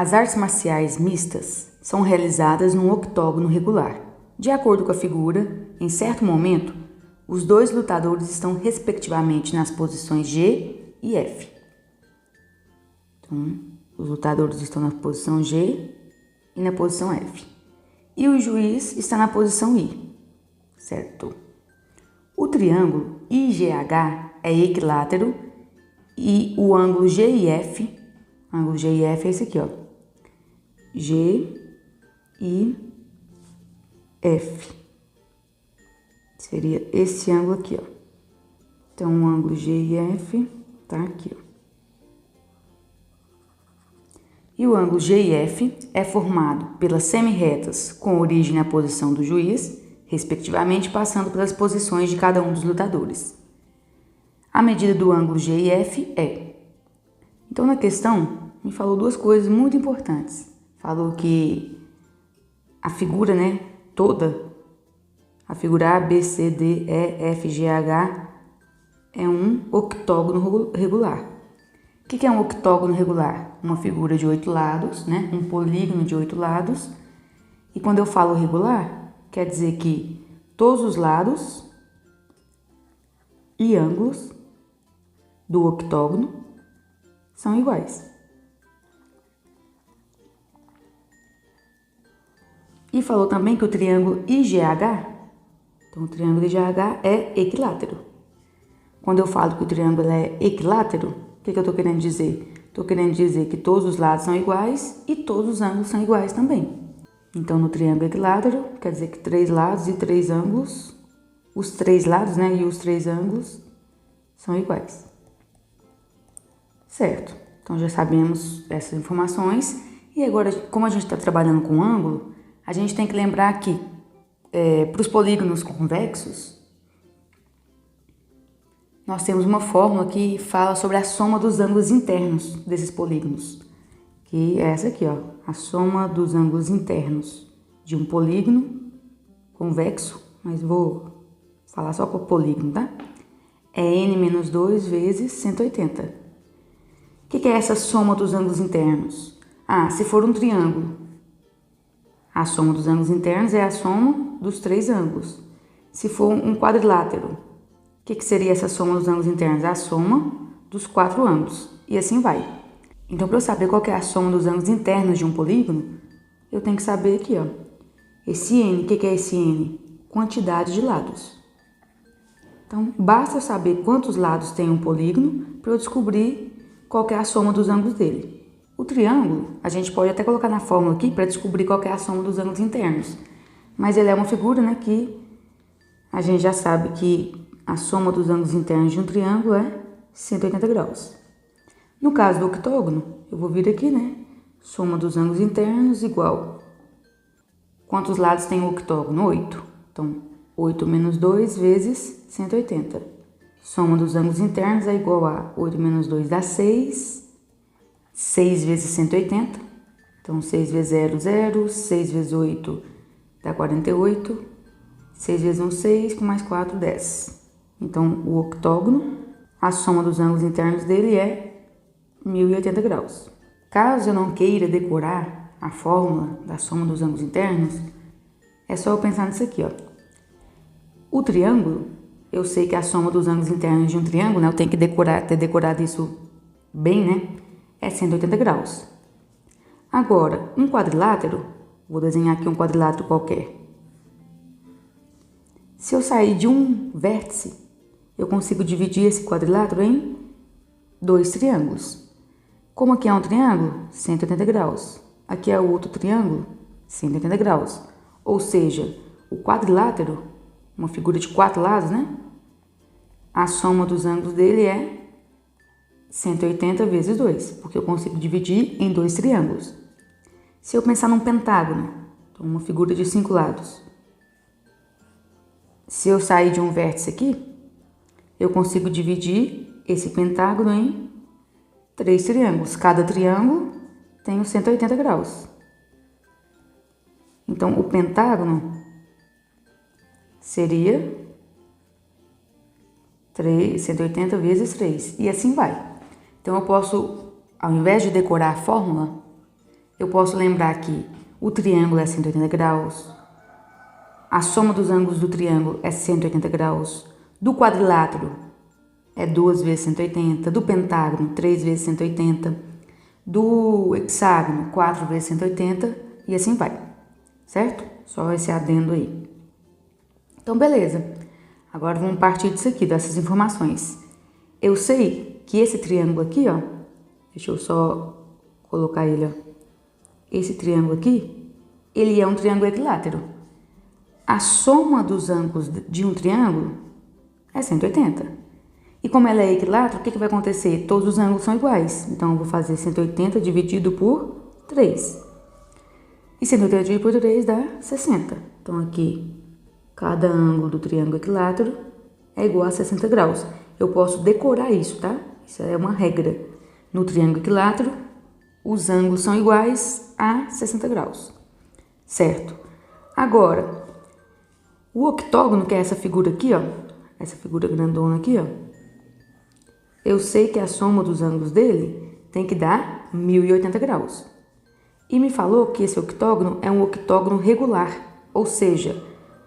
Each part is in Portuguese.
As artes marciais mistas são realizadas num octógono regular. De acordo com a figura, em certo momento, os dois lutadores estão respectivamente nas posições G e F. Então, os lutadores estão na posição G e na posição F. E o juiz está na posição I, certo? O triângulo IGH é equilátero e o ângulo GIF, é esse aqui, ó. G e F. Seria esse ângulo aqui, ó. Então, o ângulo GIF tá aqui, ó. E o ângulo GIF é formado pelas semi-retas com origem na posição do juiz, respectivamente passando pelas posições de cada um dos lutadores. A medida do ângulo GIF é... Então, na questão, me falou duas coisas muito importantes. Falou que a figura, né, toda, a figura A, B, C, D, E, F, G, H, é um octógono regular. O que é um octógono regular? Uma figura de 8 lados, né, um polígono de 8 lados. E quando eu falo regular, quer dizer que todos os lados e ângulos do octógono são iguais. E falou também que o triângulo IGH, então o triângulo IGH é equilátero. Quando eu falo que o triângulo é equilátero, o que eu estou querendo dizer? Estou querendo dizer que todos os lados são iguais e todos os ângulos são iguais também. Então, no triângulo equilátero, quer dizer que 3 lados e 3 ângulos, os 3 lados, né, e os 3 ângulos são iguais. Certo, então já sabemos essas informações. E agora, como a gente está trabalhando com ângulo, a gente tem que lembrar que, para os polígonos convexos, nós temos uma fórmula que fala sobre a soma dos ângulos internos desses polígonos, que é essa aqui, ó, a soma dos ângulos internos de um polígono convexo, mas vou falar só com o polígono, tá? É n-2 vezes 180. O que é essa soma dos ângulos internos? Ah, se for um triângulo, a soma dos ângulos internos é a soma dos 3 ângulos. Se for um quadrilátero, o que seria essa soma dos ângulos internos? A soma dos 4 ângulos. E assim vai. Então, para eu saber qual é a soma dos ângulos internos de um polígono, eu tenho que saber aqui, ó. Esse n, o que é esse n? Quantidade de lados. Então, basta eu saber quantos lados tem um polígono para eu descobrir qual é a soma dos ângulos dele. O triângulo, a gente pode até colocar na fórmula aqui para descobrir qual é a soma dos ângulos internos. Mas ele é uma figura, né, que a gente já sabe que a soma dos ângulos internos de um triângulo é 180 graus. No caso do octógono, eu vou vir aqui, né, soma dos ângulos internos igual. Quantos lados tem o octógono? 8. Então, 8 menos 2 vezes 180. Soma dos ângulos internos é igual a 8 menos 2 dá 6. 6 vezes 180, então 6 vezes 0, 0, 6 vezes 8 dá 48, 6 vezes 1, 6, com mais 4, 10. Então, o octógono, a soma dos ângulos internos dele é 1080 graus. Caso eu não queira decorar a fórmula da soma dos ângulos internos, é só eu pensar nisso aqui, ó. O triângulo, eu sei que a soma dos ângulos internos de um triângulo, né, eu tenho que ter decorado isso bem, né? É 180 graus. Agora, um quadrilátero, vou desenhar aqui um quadrilátero qualquer. Se eu sair de um vértice, eu consigo dividir esse quadrilátero em 2 triângulos. Como aqui é um triângulo, 180 graus. Aqui é o outro triângulo, 180 graus. Ou seja, o quadrilátero, uma figura de 4 lados, né? A soma dos ângulos dele é 180 vezes 2, porque eu consigo dividir em 2 triângulos. Se eu pensar num pentágono, então uma figura de 5 lados. Se eu sair de um vértice aqui, eu consigo dividir esse pentágono em 3 triângulos. Cada triângulo tem os 180 graus. Então, o pentágono seria 180 vezes 3, e assim vai. Então, eu posso, ao invés de decorar a fórmula, eu posso lembrar que o triângulo é 180 graus, a soma dos ângulos do triângulo é 180 graus, do quadrilátero é 2 vezes 180, do pentágono 3 vezes 180, do hexágono 4 vezes 180 e assim vai, certo? Só esse adendo aí. Então, beleza. Agora vamos partir disso aqui, dessas informações. Eu sei que esse triângulo aqui, ó, deixa eu só colocar ele, ó. Esse triângulo aqui, ele é um triângulo equilátero. A soma dos ângulos de um triângulo é 180. E como ela é equilátero, o que vai acontecer? Todos os ângulos são iguais. Então, eu vou fazer 180 dividido por 3. E 180 dividido por 3 dá 60. Então, aqui, cada ângulo do triângulo equilátero é igual a 60 graus. Eu posso decorar isso, tá? Isso é uma regra. No triângulo equilátero, os ângulos são iguais a 60 graus. Certo? Agora, o octógono, que é essa figura aqui, ó. Essa figura grandona aqui, ó. Eu sei que a soma dos ângulos dele tem que dar 1080 graus. E me falou que esse octógono é um octógono regular, ou seja,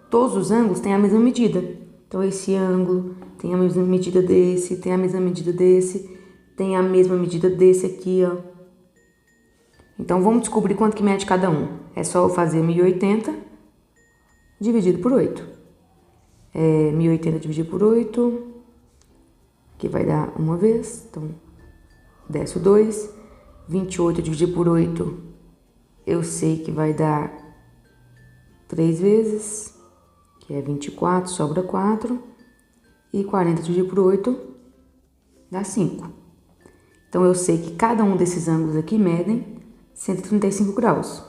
todos os ângulos têm a mesma medida. Então, esse ângulo tem a mesma medida desse, tem a mesma medida desse, tem a mesma medida desse aqui, ó. Então, vamos descobrir quanto que mede cada um. É só eu fazer 1080 dividido por 8. 1080 dividido por 8... que vai dar uma vez, então desce o 2, 28 dividido por 8, eu sei que vai dar 3 vezes, que é 24, sobra 4, e 40 dividido por 8 dá 5. Então, eu sei que cada um desses ângulos aqui medem 135 graus.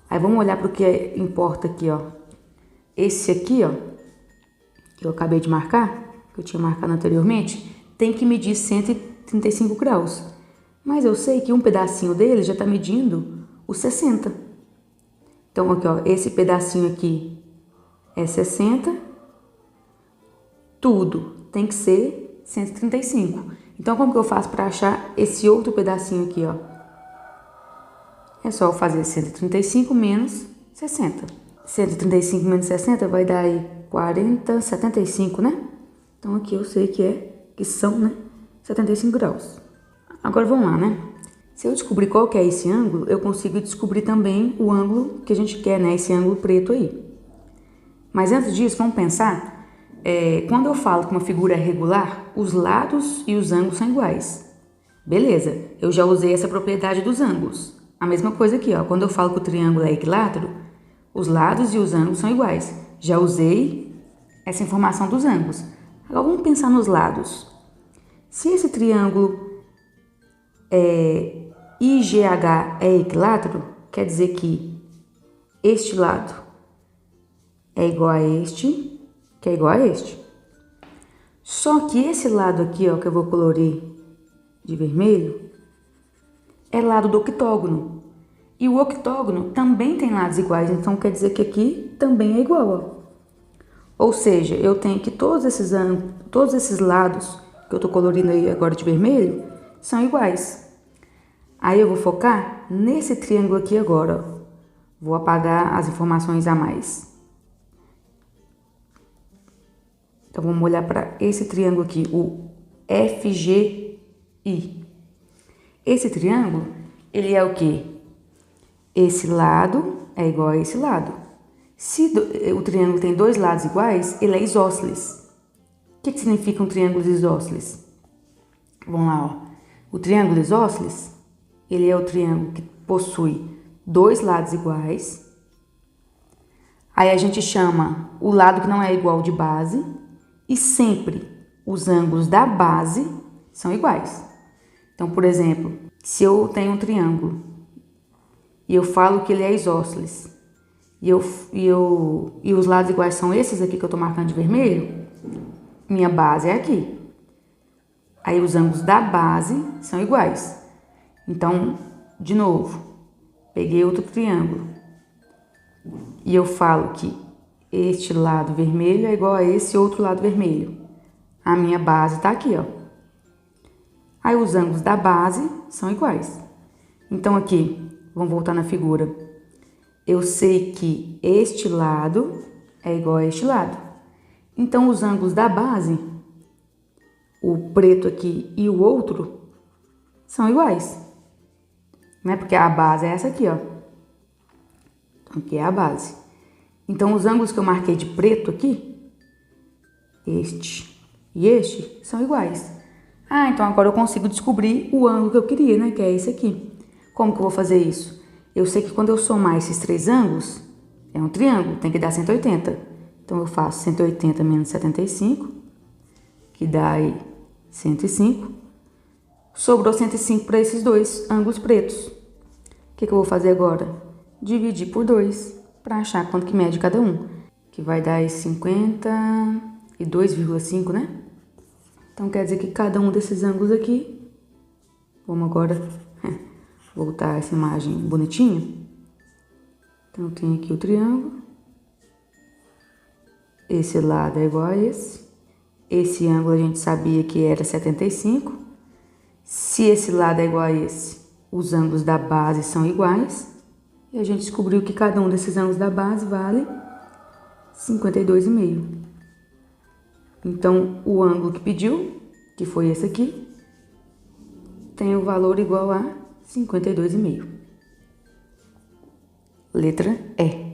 Aí, vamos olhar para o que importa aqui, ó. Esse aqui, ó, que eu acabei de marcar, que eu tinha marcado anteriormente, tem que medir 135 graus. Mas eu sei que um pedacinho dele já está medindo os 60. Então, aqui, ó, esse pedacinho aqui é 60. Tudo tem que ser 135. Então, como que eu faço para achar esse outro pedacinho aqui, ó? É só eu fazer 135 menos 60. 135 menos 60 vai dar aí 40, 75, né? Então, aqui eu sei que são, né, 75 graus. Agora, vamos lá, né? Se eu descobrir qual que é esse ângulo, eu consigo descobrir também o ângulo que a gente quer, né? Esse ângulo preto aí. Mas antes disso, vamos pensar, quando eu falo que uma figura é regular, os lados e os ângulos são iguais. Beleza, eu já usei essa propriedade dos ângulos. A mesma coisa aqui, ó. Quando eu falo que o triângulo é equilátero, os lados e os ângulos são iguais. Já usei essa informação dos ângulos. Agora, vamos pensar nos lados. Se esse triângulo IGH é equilátero, quer dizer que este lado é igual a este, que é igual a este. Só que esse lado aqui, ó, que eu vou colorir de vermelho, é lado do octógono. E o octógono também tem lados iguais, então quer dizer que aqui também é igual, ó. Ou seja, eu tenho que todos esses lados que eu tô colorindo aí agora de vermelho são iguais. Aí eu vou focar nesse triângulo aqui agora, ó. Vou apagar as informações a mais. Então, vamos olhar para esse triângulo aqui, o FGI. Esse triângulo, ele é o quê? Esse lado é igual a esse lado. Se o triângulo tem dois lados iguais, ele é isósceles. O que significa um triângulo isósceles? Vamos lá, ó. O triângulo isósceles, ele é o triângulo que possui dois lados iguais. Aí a gente chama o lado que não é igual de base. E sempre os ângulos da base são iguais. Então, por exemplo, se eu tenho um triângulo e eu falo que ele é isósceles e os lados iguais são esses aqui que eu estou marcando de vermelho, minha base é aqui. Aí os ângulos da base são iguais. Então, de novo, peguei outro triângulo e eu falo que este lado vermelho é igual a esse outro lado vermelho. A minha base está aqui, ó. Aí os ângulos da base são iguais. Então aqui, vamos voltar na figura. Eu sei que este lado é igual a este lado. Então os ângulos da base, o preto aqui e o outro, são iguais. Né? Porque a base é essa aqui, ó. Então aqui é a base. Então os ângulos que eu marquei de preto aqui, este e este, são iguais. Ah, então agora eu consigo descobrir o ângulo que eu queria, né? Que é esse aqui. Como que eu vou fazer isso? Eu sei que quando eu somar esses três ângulos, é um triângulo, tem que dar 180. Então eu faço 180 menos 75, que dá aí 105. Sobrou 105 para esses dois ângulos pretos. O que eu vou fazer agora? Dividir por 2 para achar quanto que mede cada um. Que vai dar aí 52,5, né? Então quer dizer que cada um desses ângulos aqui, vamos agora voltar essa imagem bonitinha. Então tem aqui o triângulo. Esse lado é igual a esse. Esse ângulo a gente sabia que era 75. Se esse lado é igual a esse, os ângulos da base são iguais. E a gente descobriu que cada um desses ângulos da base vale 52,5. Então, o ângulo que pediu, que foi esse aqui, tem o valor igual a 52,5. Letra E.